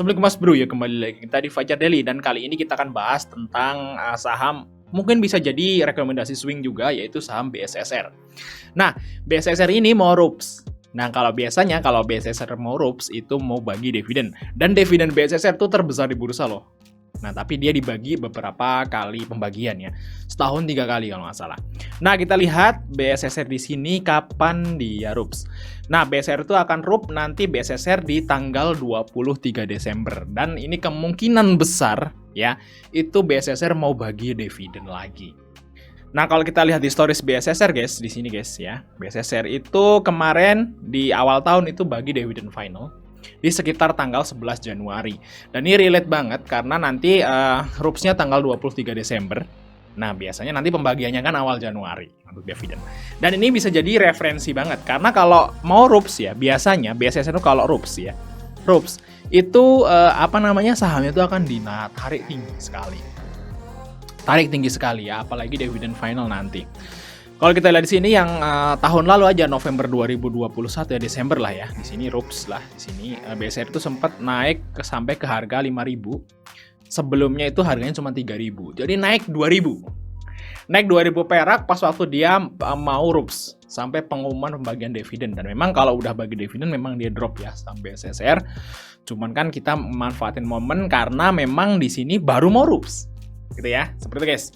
Assalamualaikum Mas Bro, ya kembali lagi kita di Fajar Daily, dan kali ini kita akan bahas tentang saham mungkin bisa jadi rekomendasi swing juga, yaitu saham BSSR. Nah, BSSR ini mau RUPS. Nah, kalau biasanya kalau BSSR mau RUPS itu mau bagi dividen, dan dividen BSSR itu terbesar di bursa loh. Nah, tapi dia dibagi beberapa kali pembagian ya. Setahun 3 kali kalau nggak salah. Nah, kita lihat BSSR di sini kapan dia RUPS. Nah, BSSR itu akan RUP nanti BSSR di tanggal 23 Desember. Dan ini kemungkinan besar ya, itu BSSR mau bagi dividen lagi. Nah, kalau kita lihat historis BSSR guys, di sini guys ya. BSSR itu kemarin di awal tahun itu bagi dividen final di sekitar tanggal 11 Januari. Dan ini relate banget karena nanti RUPS-nya tanggal 23 Desember. Nah, biasanya nanti pembagiannya kan awal Januari untuk dividen. Dan ini bisa jadi referensi banget karena kalau mau RUPS ya, biasanya BSSR itu kalau RUPS ya. RUPS itu sahamnya itu akan ditarik tinggi sekali. Tarik tinggi sekali ya, apalagi dividen final nanti. Kalau kita lihat di sini yang tahun lalu aja November 2021 ya, Desember lah ya. Di sini RUPS lah, di sini BSR itu sempat naik sampai ke harga 5.000. Sebelumnya itu harganya cuma 3.000. Jadi naik 2.000. Naik 2.000 perak pas waktu dia mau RUPS sampai pengumuman pembagian dividen. Dan memang kalau udah bagi dividen memang dia drop ya saham BSSR. Cuman kan kita manfaatin momen karena memang di sini baru mau RUPS. Gitu ya. Seperti itu guys.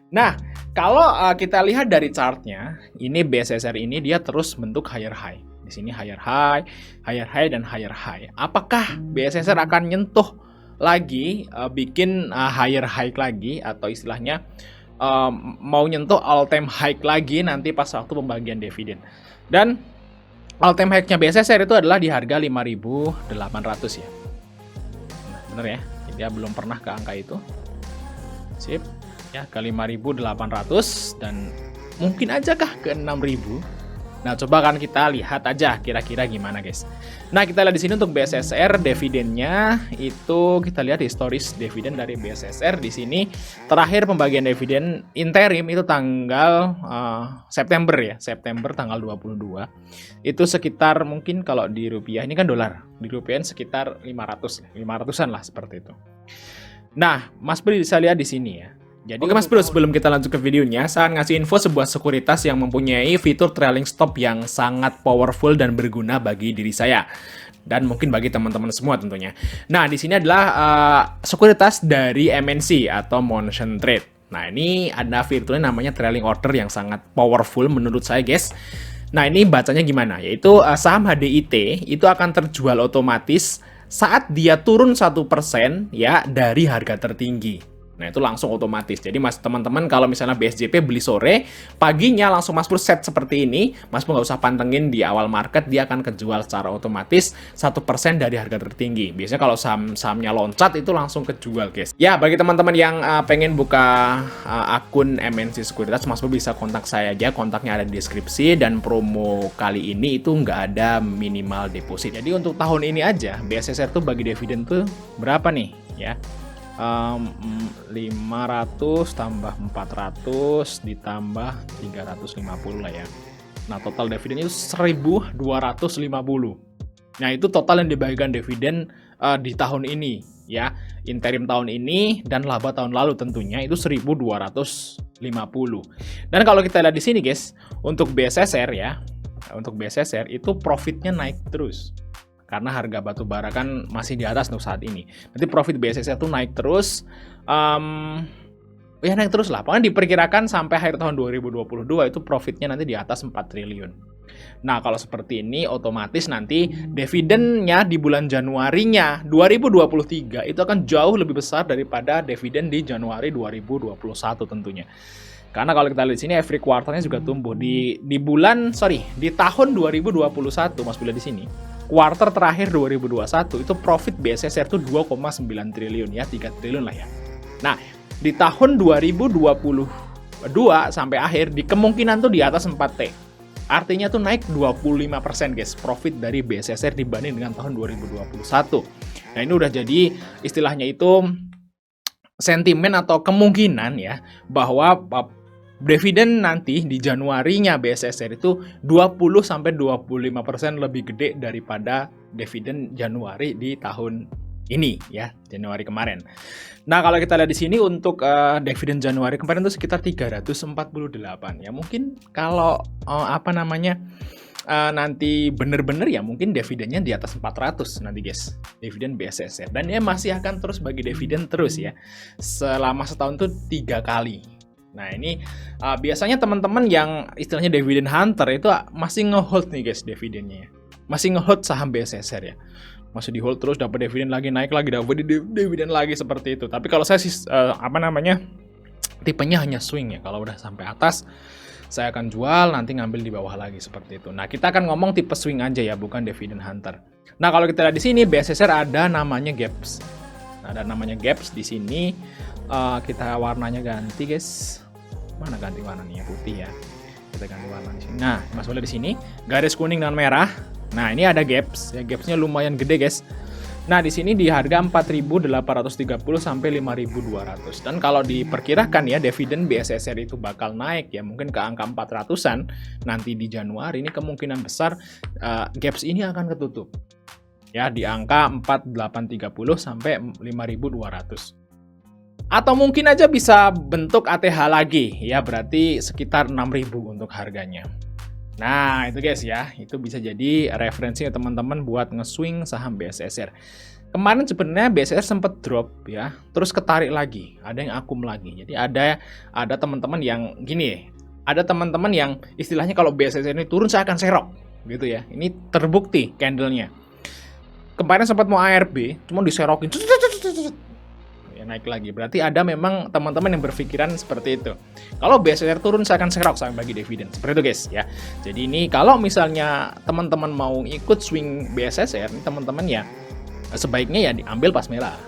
Nah, kalau kita lihat dari chartnya, ini BSSR ini dia terus bentuk higher high. Di sini higher high, dan higher high. Apakah BSSR akan nyentuh lagi, bikin higher high lagi, atau istilahnya mau nyentuh all time high lagi nanti pas waktu pembagian dividen? Dan all time high-nya BSSR itu adalah di harga 5.800 ya. Nah, bener ya, dia belum pernah ke angka itu. Sip. Ya, ke 5.800 dan mungkin aja kah ke 6.000. Nah, coba kan kita lihat aja kira-kira gimana guys. Nah, kita lihat di sini untuk BSSR dividennya itu kita lihat historis dividen dari BSSR di sini. Terakhir pembagian dividen interim itu tanggal September ya, September tanggal 22. Itu sekitar mungkin kalau di rupiah ini kan dolar, di rupiah sekitar 500-an lah seperti itu. Nah, Mas Bri bisa lihat di sini ya. Jadi, oke Mas Bro, sebelum kita lanjut ke videonya, saya ngasih info sebuah sekuritas yang mempunyai fitur trailing stop yang sangat powerful dan berguna bagi diri saya. Dan mungkin bagi teman-teman semua tentunya. Nah, di sini adalah sekuritas dari MNC atau Motion Trade. Nah, ini ada fiturnya namanya trailing order yang sangat powerful menurut saya guys. Nah, ini bacanya gimana? Yaitu saham HDIT itu akan terjual otomatis saat dia turun 1% ya dari harga tertinggi. Nah, itu langsung otomatis. Jadi mas teman-teman kalau misalnya BSJP beli sore, paginya langsung Mas Bro set seperti ini. Mas Bro nggak usah pantengin di awal market, dia akan kejual secara otomatis 1% dari harga tertinggi. Biasanya kalau sahamnya loncat itu langsung kejual guys. Ya, bagi teman-teman yang pengen buka akun MNC Sekuritas, Mas Bro bisa kontak saya aja. Kontaknya ada di deskripsi, dan promo kali ini itu nggak ada minimal deposit. Jadi untuk tahun ini aja BSSR tuh bagi dividen tuh berapa nih ya? 500 tambah 400 ditambah 350 lah ya. Nah, total dividen itu 1.250. Nah, itu total yang dibagikan dividen di tahun ini ya. Interim tahun ini dan laba tahun lalu tentunya itu 1.250. Dan kalau kita lihat di sini guys, untuk BSSR ya, untuk BSSR itu profitnya naik terus. Karena harga batu bara kan masih di atas untuk saat ini. Nanti profit BSSR itu naik terus. Ya naik terus lah. Pokoknya diperkirakan sampai akhir tahun 2022 itu profitnya nanti di atas 4 triliun. Nah, kalau seperti ini otomatis nanti dividennya di bulan Januarinya 2023 itu akan jauh lebih besar daripada dividen di Januari 2021 tentunya. Karena kalau kita lihat di sini every quarternya juga tumbuh di tahun 2021 Mas Bila di sini. Kuarter terakhir 2021 itu profit BSSR itu 2,9 triliun ya, 3 triliun lah ya. Nah, di tahun 2022 sampai akhir di kemungkinan tuh di atas 4T. Artinya tuh naik 25% guys profit dari BSSR dibanding dengan tahun 2021. Nah, ini udah jadi istilahnya itu sentimen atau kemungkinan ya bahwa dividen nanti di Januarinya BSSR itu 20-25% lebih gede daripada dividen Januari di tahun ini ya, Januari kemarin. Nah, kalau kita lihat di sini untuk dividen Januari kemarin itu sekitar 348 ya. Mungkin kalau nanti bener-bener ya mungkin dividennya di atas 400 nanti guys, dividen BSSR, dan dia masih akan terus bagi dividen terus ya, selama setahun tuh 3 kali. Nah ini biasanya teman-teman yang istilahnya dividen hunter itu masih ngehold nih guys dividennya ya, masih ngehold saham BSSR ya, masih di hold terus, dapat dividen lagi, naik lagi, dapat dividen lagi, seperti itu. Tapi kalau saya sih tipenya hanya swing ya, kalau udah sampai atas saya akan jual, nanti ngambil di bawah lagi, seperti itu. Nah, kita akan ngomong tipe swing aja ya, bukan dividend hunter. Nah, kalau kita lihat di sini BSSR ada namanya gaps. Nah, ada namanya gaps di sini. Kita warnanya ganti, guys. Mana ganti warnanya? Putih ya. Kita ganti warna di sini. Nah, Mas boleh di sini garis kuning dan merah. Nah, ini ada gaps. Ya, gapsnya lumayan gede, guys. Nah, di sini di harga 4.830 sampai 5.200. Dan kalau diperkirakan ya dividen BSSR itu bakal naik ya, mungkin ke angka 400-an nanti di Januari, ini kemungkinan besar gaps ini akan ketutup. Ya, di angka 4.830 sampai 5.200. Atau mungkin aja bisa bentuk ATH lagi ya, berarti sekitar 6.000 untuk harganya. Nah, itu guys ya, itu bisa jadi referensi teman-teman buat nge-swing saham BSSR. Kemarin sebenarnya BSSR sempat drop ya, terus ketarik lagi, ada yang akum lagi. Jadi ada teman-teman yang gini, ada teman-teman yang istilahnya kalau BSSR ini turun saya akan serok gitu ya. Ini terbukti candlenya. Kemarin sempat mau ARB, cuma diserokin. Ya, naik lagi. Berarti ada memang teman-teman yang berpikiran seperti itu. Kalau BSSR turun saya akan serok sampai bagi dividen. Seperti itu guys ya. Jadi ini kalau misalnya teman-teman mau ikut swing BSSR, teman-teman ya sebaiknya ya diambil pas merah.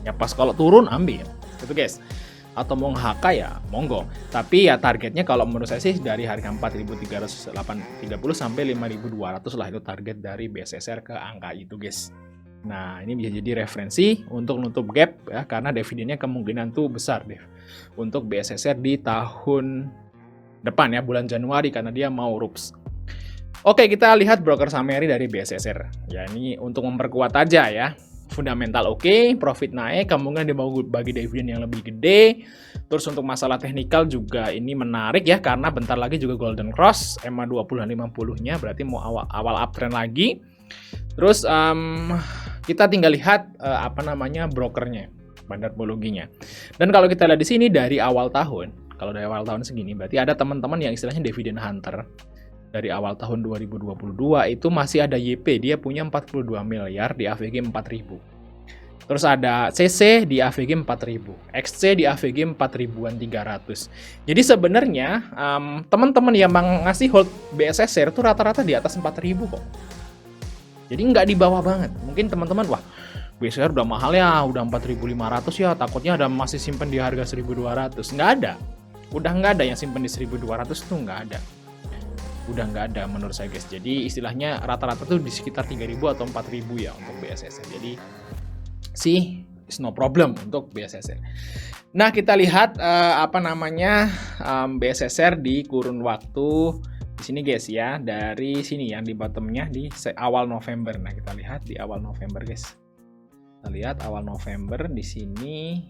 Ya pas kalau turun ambil. Itu guys. Atau mau HK ya monggo. Tapi ya targetnya kalau menurut saya sih dari harga 4.330 sampai 5.200 lah, itu target dari BSSR ke angka itu guys. Nah, ini bisa jadi referensi untuk nutup gap ya, karena dividennya kemungkinan tuh besar deh untuk BSSR di tahun depan ya, bulan Januari, karena dia mau RUPS. Oke, kita lihat broker summary dari BSSR. Ya, ini untuk memperkuat aja ya. Fundamental oke, profit naik, kemungkinan dia mau bagi dividen yang lebih gede. Terus untuk masalah teknikal juga ini menarik ya, karena bentar lagi juga Golden Cross, EMA 20 dan 50-nya, berarti mau awal uptrend lagi. Terus kita tinggal lihat brokernya, bandarmologinya. Dan kalau kita lihat di sini dari awal tahun, kalau dari awal tahun segini berarti ada teman-teman yang istilahnya dividend hunter. Dari awal tahun 2022 itu masih ada YP, dia punya 42 miliar di AVG 4.000. Terus ada CC di AVG 4.000, XC di AVG 4.300. Jadi sebenarnya teman-teman yang ngasih hold BSSR itu rata-rata di atas 4.000 kok. Jadi nggak di bawah banget. Mungkin teman-teman, wah BSSR udah mahal ya, udah 4.500 ya, takutnya ada masih simpen di harga 1.200. Nggak ada. Udah nggak ada yang simpen di 1.200 tuh, nggak ada. Udah nggak ada menurut saya guys. Jadi istilahnya rata-rata tuh di sekitar 3.000 atau 4.000 ya untuk BSSR. Jadi sih it's no problem untuk BSSR. Nah, kita lihat BSSR di kurun waktu di sini guys ya, dari sini yang di bottomnya di awal November. Nah, kita lihat di awal November guys. Kita lihat awal November di sini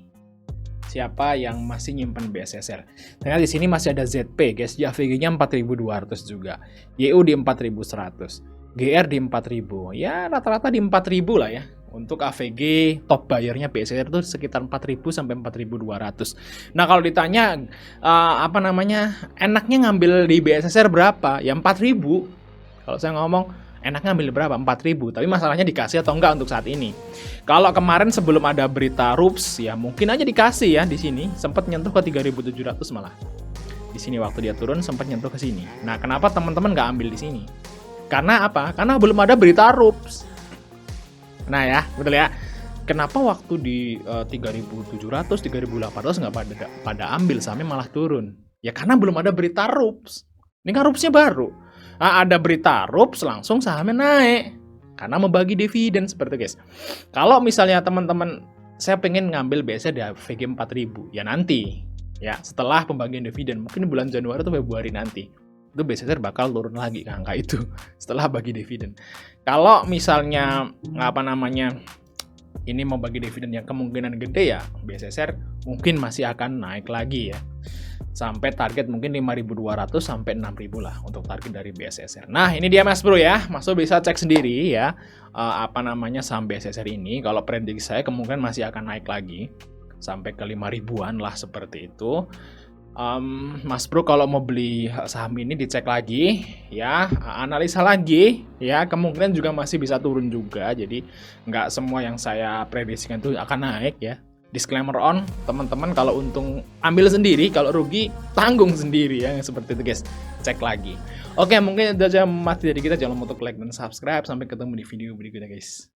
siapa yang masih nyimpen BSSR. Ternyata di sini masih ada ZP guys, AVG-nya 4.200 juga. YU di 4.100. GR di 4.000. Ya rata-rata di 4.000 lah ya. Untuk AVG top buyer-nya BSSR itu sekitar 4.000 sampai 4.200. Nah, kalau ditanya enaknya ngambil di BSSR berapa? Ya 4.000. Kalau saya ngomong enaknya ngambil berapa? 4.000. Tapi masalahnya dikasih atau enggak untuk saat ini. Kalau kemarin sebelum ada berita RUPS ya mungkin aja dikasih ya di sini, sempat nyentuh ke 3.700 malah. Di sini waktu dia turun sempat nyentuh ke sini. Nah, kenapa teman-teman nggak ambil di sini? Karena apa? Karena belum ada berita RUPS. Nah ya, betul ya. Kenapa waktu di 3.700, 3.800 nggak pada ambil, sahamnya malah turun? Ya karena belum ada berita RUPS. Ini kan RUPS-nya baru. Nah, ada berita RUPS langsung sahamnya naik. Karena membagi dividen seperti itu guys. Kalau misalnya teman-teman, saya pengen ngambil biasanya di AVG 4.000. Ya nanti. Ya setelah pembagian dividen. Mungkin bulan Januari atau Februari nanti. Itu BSSR bakal turun lagi ke angka itu setelah bagi dividen. Kalau misalnya ini mau bagi dividen yang kemungkinan gede ya, BSSR mungkin masih akan naik lagi ya. Sampai target mungkin 5.200 sampai 6.000 lah untuk target dari BSSR. Nah, ini dia Mas Bro ya. Mas Bro bisa cek sendiri ya saham BSSR ini. Kalau prediksi saya kemungkinan masih akan naik lagi sampai ke 5.000-an lah seperti itu. Mas Bro kalau mau beli saham ini dicek lagi ya, analisa lagi ya, kemungkinan juga masih bisa turun juga, jadi nggak semua yang saya prediksikan itu akan naik ya. Disclaimer on, teman-teman kalau untung ambil sendiri, kalau rugi tanggung sendiri ya, seperti itu guys. Cek lagi. Oke, mungkin itu aja materi dari kita. Jangan lupa untuk like dan subscribe. Sampai ketemu di video berikutnya guys.